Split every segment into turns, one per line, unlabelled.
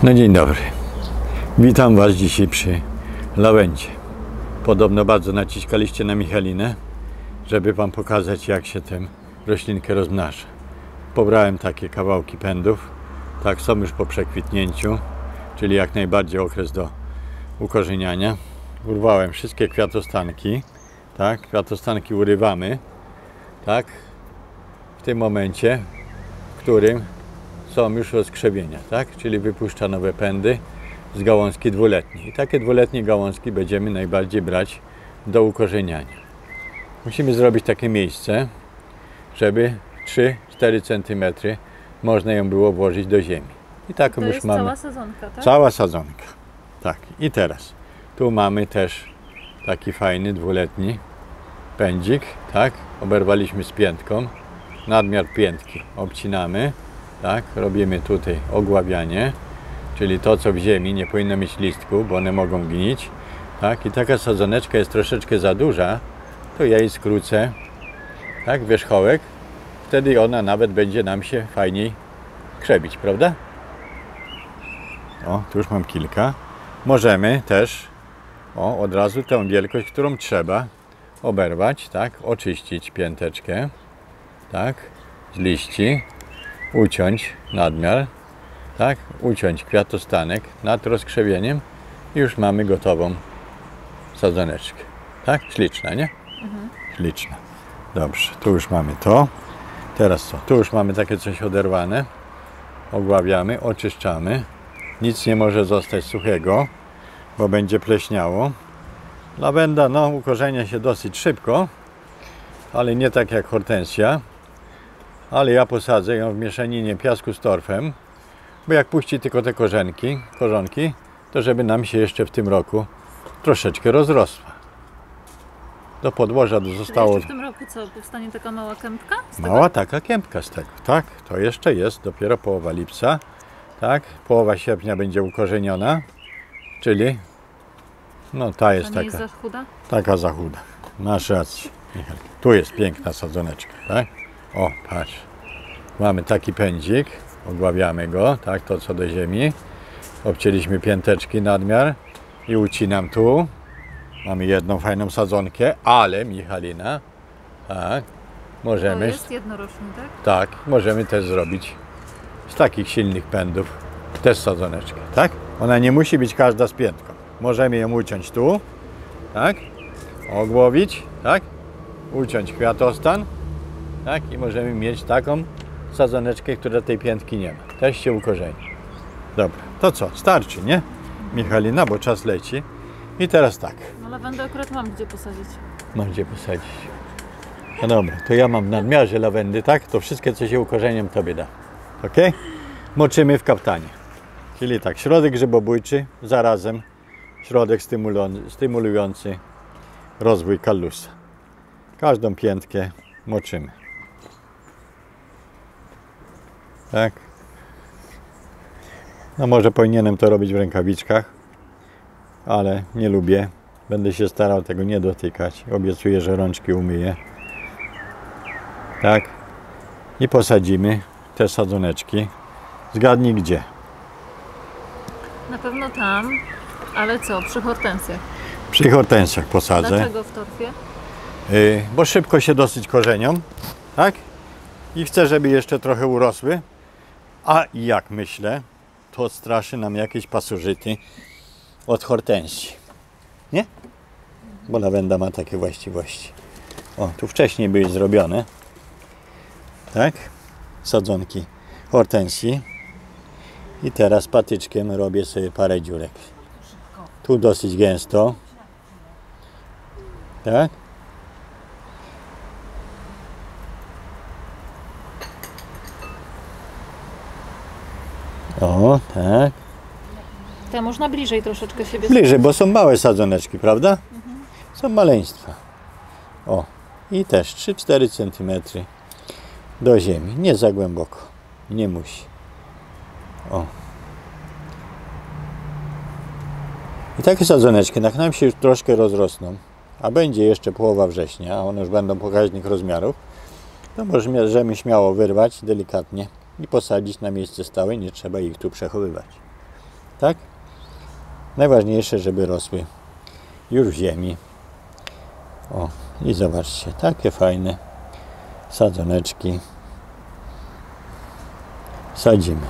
No dzień dobry. Witam Was dzisiaj przy lawendzie. Podobno bardzo naciskaliście na Michalinę, żeby Wam pokazać, jak się tę roślinkę rozmnaża. Pobrałem takie kawałki pędów. Tak, są już po przekwitnięciu, czyli jak najbardziej okres do ukorzeniania. Urwałem wszystkie kwiatostanki. Tak, kwiatostanki urywamy. Tak, w tym momencie, w którym są już rozkrzewienia, tak? Czyli wypuszcza nowe pędy z gałązki dwuletniej. I takie dwuletnie gałązki będziemy najbardziej brać do ukorzeniania. Musimy zrobić takie miejsce, żeby 3-4 cm można ją było włożyć do ziemi. I taką
to
już
jest
mamy.
Cała sadzonka, tak?
Cała sadzonka. Tak. I teraz tu mamy też taki fajny dwuletni pędzik, tak? Oberwaliśmy z piętką. Nadmiar piętki obcinamy. Tak, robimy tutaj ogławianie, czyli to, co w ziemi, nie powinno mieć listku, bo one mogą gnić. Tak, i taka sadzoneczka jest troszeczkę za duża, to ja jej skrócę, tak, wierzchołek, wtedy ona nawet będzie nam się fajniej krzewić, prawda? O, tu już mam kilka. Możemy też, od razu tę wielkość, którą trzeba oberwać, tak, oczyścić pięteczkę, tak, z liści. Uciąć nadmiar, tak? Uciąć kwiatostanek nad rozkrzewieniem i już mamy gotową sadzoneczkę. Tak? Śliczna, nie? Śliczna. Dobrze, tu już mamy to. Teraz co? Tu już mamy takie coś oderwane. Ogławiamy, oczyszczamy. Nic nie może zostać suchego, bo będzie pleśniało. Lawenda, no, ukorzenia się dosyć szybko, ale nie tak jak hortensja. Ale ja posadzę ją w mieszaninie piasku z torfem, bo jak puści tylko te korzonki, to żeby nam się jeszcze w tym roku troszeczkę rozrosła. Do podłoża zostało...
w tym roku co, powstanie taka mała kępka?
Mała taka kępka z tego, tak. To jeszcze jest dopiero połowa lipca, tak. Połowa sierpnia będzie ukorzeniona, czyli no ta jest taka...
jest za chuda?
Taka za chuda. Masz rację, Michał. Tu jest piękna sadzoneczka, tak. O, patrz, mamy taki pędzik, ogławiamy go, tak, to co do ziemi, obcięliśmy pięteczki nadmiar i ucinam tu, mamy jedną fajną sadzonkę, ale Michalina, tak, możemy,
To jest jednoroczny, tak?
tak, możemy też zrobić z takich silnych pędów też sadzoneczkę, tak, ona nie musi być każda z piętką, możemy ją uciąć tu, tak, ogłowić, tak, uciąć kwiatostan, tak, i możemy mieć taką sadzoneczkę, która tej piętki nie ma. Też się ukorzeni. Dobra, to co? Starczy, nie? Michalina, bo czas leci. I teraz tak.
No lawendę akurat mam gdzie posadzić.
Mam gdzie posadzić. No dobra, to ja mam w nadmiarze lawendy, tak? To wszystkie, co się ukorzeniam, tobie da. Ok? Moczymy w kaptanie. Czyli tak, środek grzybobójczy, zarazem środek stymulujący rozwój kallusa. Każdą piętkę moczymy. Tak. No może powinienem to robić w rękawiczkach, ale nie lubię. Będę się starał tego nie dotykać. Obiecuję, że rączki umyję. Tak. I posadzimy te sadzoneczki. Zgadnij gdzie?
Na pewno tam, ale co? Przy hortensjach.
Przy hortensjach posadzę.
Dlaczego w torfie?
Bo szybko się dosyć korzenią. Tak? I chcę, żeby jeszcze trochę urosły. A jak myślę, to straszy nam jakieś pasożyty od hortensji. Nie? Bo lawenda ma takie właściwości. O, tu wcześniej były zrobione. Tak? Sadzonki hortensji. I teraz patyczkiem robię sobie parę dziurek. Tu dosyć gęsto. Tak? O, tak.
To można bliżej troszeczkę siebie.
Bliżej, bo są małe sadzoneczki, prawda? Są maleństwa. O, i też 3-4 cm do ziemi. Nie za głęboko. Nie musi. O. I takie sadzoneczki, jak nam się już troszkę rozrosną, a będzie jeszcze połowa września, a one już będą pokaźnych rozmiarów, to możemy śmiało wyrwać delikatnie i posadzić na miejsce stałe, nie trzeba ich tu przechowywać. tak? Najważniejsze, żeby rosły już w ziemi. O, i zobaczcie, takie fajne sadzoneczki sadzimy.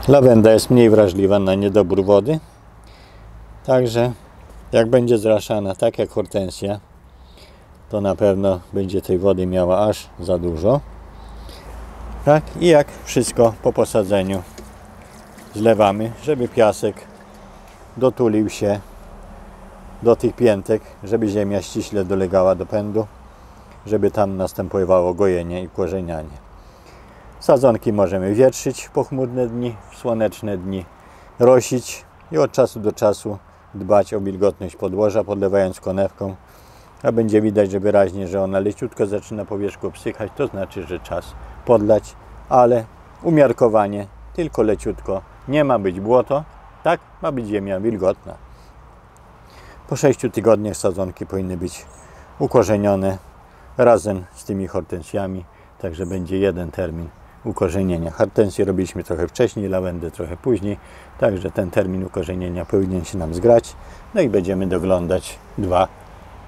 Lawenda jest mniej wrażliwa na niedobór wody, także jak będzie zraszana tak jak hortensja, to na pewno będzie tej wody miała aż za dużo. Tak? I jak wszystko po posadzeniu zlewamy, żeby piasek dotulił się do tych piętek, żeby ziemia ściśle dolegała do pędu, żeby tam następowało gojenie i korzenianie. Sadzonki możemy wietrzyć w pochmurne dni, w słoneczne dni, rosić i od czasu do czasu dbać o wilgotność podłoża, podlewając konewką, a będzie widać, że wyraźnie, że ona leciutko zaczyna po wierzchu obsychać, to znaczy, że czas podlać, ale umiarkowanie, tylko leciutko. Nie ma być błoto, tak? Ma być ziemia wilgotna. Po 6 tygodniach sadzonki powinny być ukorzenione razem z tymi hortensjami, także będzie jeden termin ukorzenienia. Hortensję robiliśmy trochę wcześniej, lawendę trochę później, także ten termin ukorzenienia powinien się nam zgrać, no i będziemy doglądać 2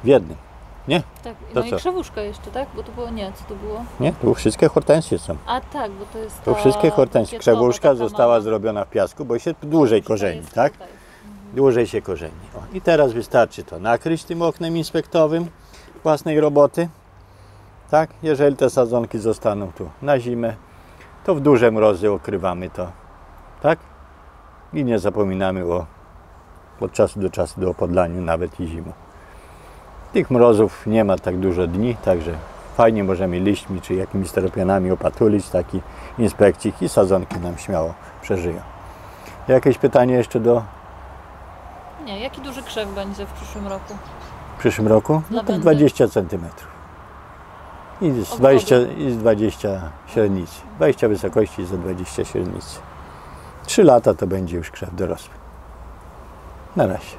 w jednym. Nie?
Tak,
To
no i
co?
krzewuszka jeszcze, tak? Bo to było, nie, co to było?
Nie? Tu wszystkie hortensje są.
A tak, bo to jest
To
ta
wszystkie hortensje.
bukietowa,
Krzewuszka
taka
została
mała.
zrobiona w piasku, bo się dłużej korzeni,
Jest
tak?
tutaj.
Dłużej się korzeni. O, i teraz wystarczy to nakryć tym oknem inspektowym własnej roboty. Tak? Jeżeli te sadzonki zostaną tu na zimę, to w duże mrozy okrywamy to. Tak? I nie zapominamy od czasu do czasu do opodlaniu, nawet i zimą. Tych mrozów nie ma tak dużo dni, także fajnie możemy liśćmi czy jakimiś steropianami opatulić taki inspekcik i sadzonki nam śmiało przeżyją. Jakieś pytanie jeszcze
Nie, jaki duży krzew będzie w przyszłym roku?
w przyszłym roku? No to
Lawendy.
20 cm. I z 20 średnicy. 20 wysokości i za 20 średnicy. 3 lata to będzie już krzew dorosły. Na razie.